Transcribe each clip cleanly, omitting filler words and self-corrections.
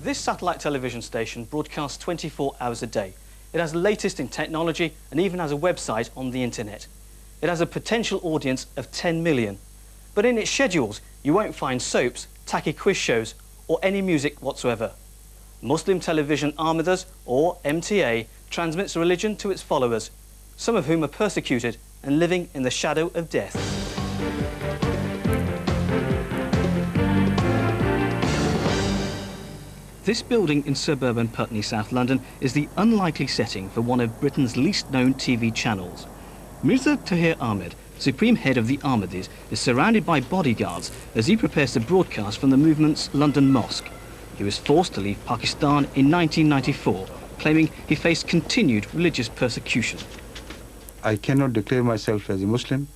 This satellite television station broadcasts 24 hours a day. It has the latest in technology and even has a website on the internet. It has a potential audience of 10 million. But in its schedules, you won't find soaps, tacky quiz shows, or any music whatsoever. Muslim Television Ahmadis, or MTA, transmits religion to its followers, some of whom are persecuted and living in the shadow of death. This building in suburban Putney, South London, is the unlikely setting for one of Britain's least known TV channels. Mirza Tahir Ahmed, supreme head of the Ahmadis, is surrounded by bodyguards as he prepares to broadcast from the movement's London mosque. He was forced to leave Pakistan in 1994, claiming he faced continued religious persecution. I cannot declare myself as a Muslim.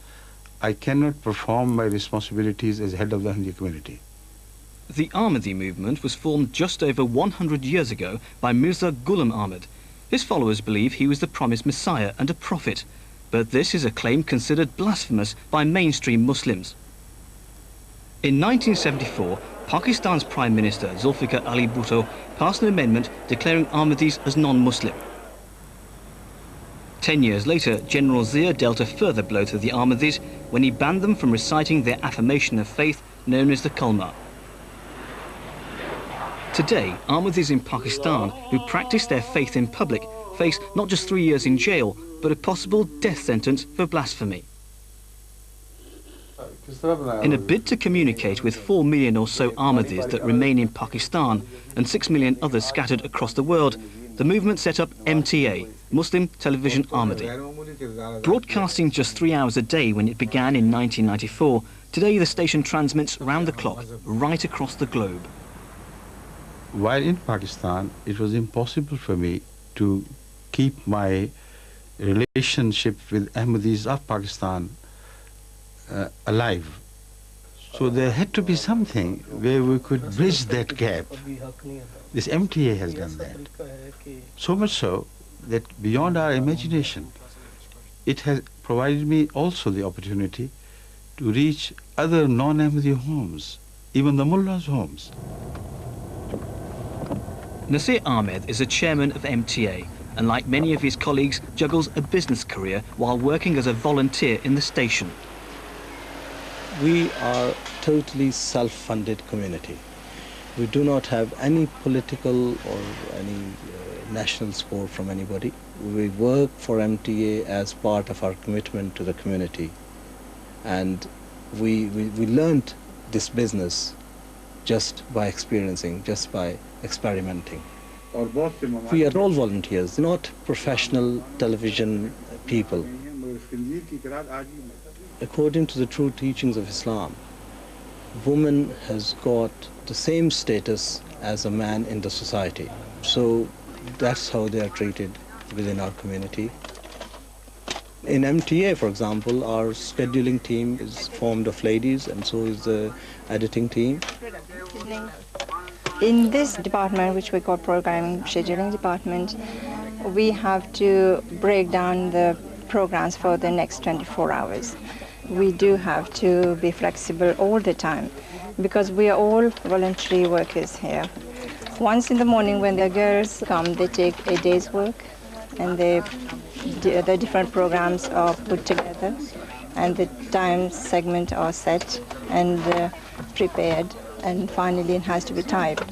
I cannot perform my responsibilities as head of the Ahmadi community. The Ahmadi movement was formed just over 100 years ago by Mirza Ghulam Ahmed. His followers believe he was the promised Messiah and a prophet, but this is a claim considered blasphemous by mainstream Muslims. In 1974, Pakistan's Prime Minister Zulfikar Ali Bhutto passed an amendment declaring Ahmadis as non-Muslim. 10 years later, General Zia dealt a further blow to the Ahmadis when he banned them from reciting their affirmation of faith known as the Kalma. Today, Ahmadis in Pakistan who practice their faith in public face not just 3 years in jail, but a possible death sentence for blasphemy. In a bid to communicate with 4 million or so Ahmadis that remain in Pakistan and 6 million others scattered across the world, the movement set up MTA, Muslim Television Ahmadi. Broadcasting just 3 hours a day when it began in 1994, today the station transmits round the clock, right across the globe. While in Pakistan, it was impossible for me to keep my relationship with Ahmadis of Pakistan alive. So there had to be something where we could bridge that gap. This MTA has done that. So much so that beyond our imagination, it has provided me also the opportunity to reach other non-Ahmadi homes, even the mullahs' homes. Nasir Ahmed is a chairman of MTA and, like many of his colleagues, juggles a business career while working as a volunteer in the station. We are totally self-funded community. We do not have any political or any national support from anybody. We work for MTA as part of our commitment to the community. And we learned this business just by experiencing, just by experimenting. We are all volunteers, not professional television people. According to the true teachings of Islam, woman has got the same status as a man in the society. So that's how they are treated within our community. In MTA, for example, our scheduling team is formed of ladies, and so is the editing team. In this department, which we call programming scheduling department, we have to break down the programs for the next 24 hours. We do have to be flexible all the time because we are all voluntary workers here. Once in the morning when the girls come, they take a day's work and the different programs are put together and the time segment are set and prepared, and finally it has to be typed.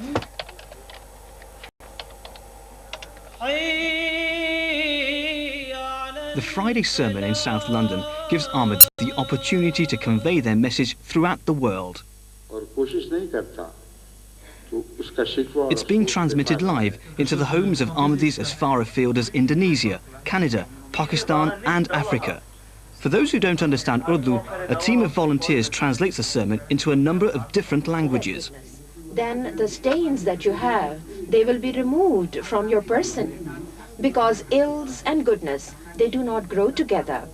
The Friday sermon in South London gives Ahmed the opportunity to convey their message throughout the world. It's being transmitted live into the homes of Ahmadis as far afield as Indonesia, Canada, Pakistan and Africa. For those who don't understand Urdu, a team of volunteers translates the sermon into a number of different languages. Then the stains that you have, they will be removed from your person, because ills and goodness, they do not grow together.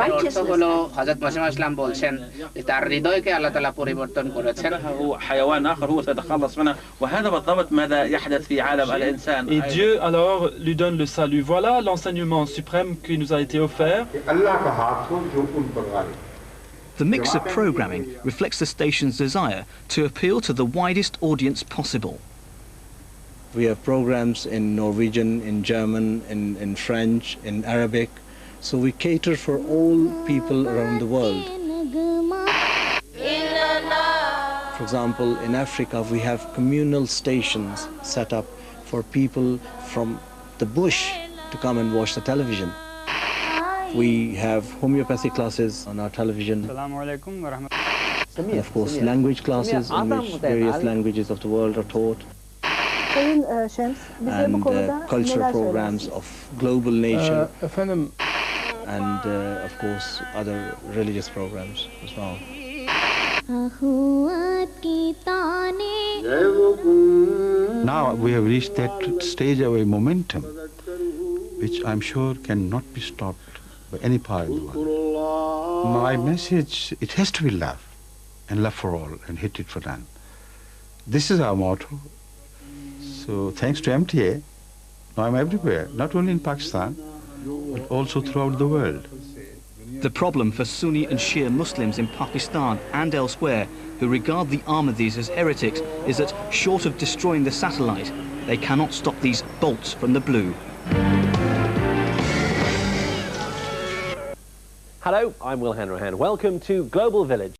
Righteousness. হযরত মুহাম্মদ ইসলাম বলছেন তার হৃদয়কে আল্লাহ তাআলা পরিবর্তন করেছেন هو حيوان آخر هو سيتخلص منه وهذا بالضبط ماذا يحدث في عالم الإنسان. Et Dieu alors lui donne le salut. Voilà l'enseignement suprême qui nous a été offert. The mix of programming reflects the station's desire to appeal to the widest audience possible. We have programs in Norwegian, in German, in French, in Arabic. So we cater for all people around the world. For example, in Africa, we have communal stations set up for people from the bush to come and watch the television. We have homeopathy classes on our television. And of course, language classes in which various languages of the world are taught. And cultural programs of global nature. And of course, other religious programs as well. Now we have reached that stage of a momentum which I'm sure cannot be stopped by any part of the world. My message, it has to be love, and love for all, and hate it for none. This is our motto. So thanks to MTA, now I'm everywhere, not only in Pakistan, but also throughout the world. The problem for Sunni and Shia Muslims in Pakistan and elsewhere who regard the Ahmadis as heretics is that, short of destroying the satellite, they cannot stop these bolts from the blue. Hello, I'm Will Hanrahan. Welcome to Global Village.